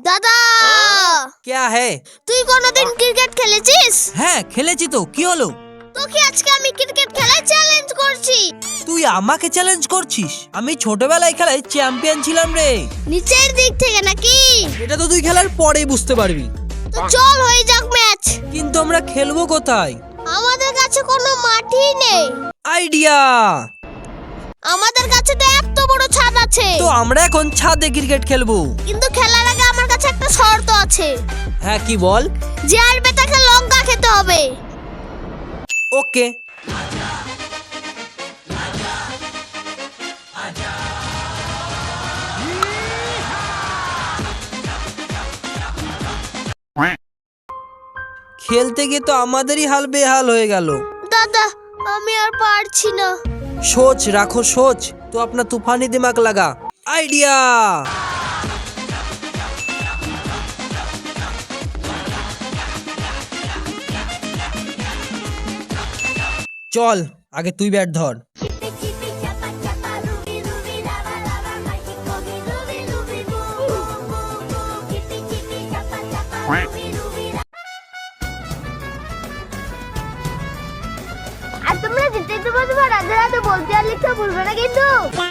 দাদা क्या है? তুই কোনোদিন ক্রিকেট খেলেছিস? হ্যাঁ খেলেছি তো, কি হলো? তোকে আজকে আমি ক্রিকেট খেলায় চ্যালেঞ্জ করছি। তুই আমাকে চ্যালেঞ্জ করছিস? আমি ছোটবেলায় খেলায় চ্যাম্পিয়ন ছিলাম রে। নিচের দিক থেকে নাকি? এটা তো তুই খেলার পরেই বুঝতে পারবি। তো চল হয়ে যাক ম্যাচ। কিন্তু আমরা খেলবো কোথায়? আমাদের কাছে কোনো মাঠই নেই। আইডিয়া! আমাদের কাছে তো এত বড় ছাদ আছে। তো আমরা এখন ছাদে ক্রিকেট খেলবো। কিন্তু খেলার আগে আমার কাছে একটা শর্ত আছে। হ্যাঁ কি বল? যে হারবে তাকে লঙ্কা খেতে হবে। ওকে। খেলতে গিয়ে তো আমাদেরই হাল বেহাল হয়ে গেল। দাদা আমি আর পারছি না। सोच राखो सोच, तो अपना तूफानी दिमाग लगा। आइडिया! चल आगे तुई बैट धर। আর তোমরা যেতে রাধে রাধে বলতে আর লিখতে ভুলবে না কিন্তু।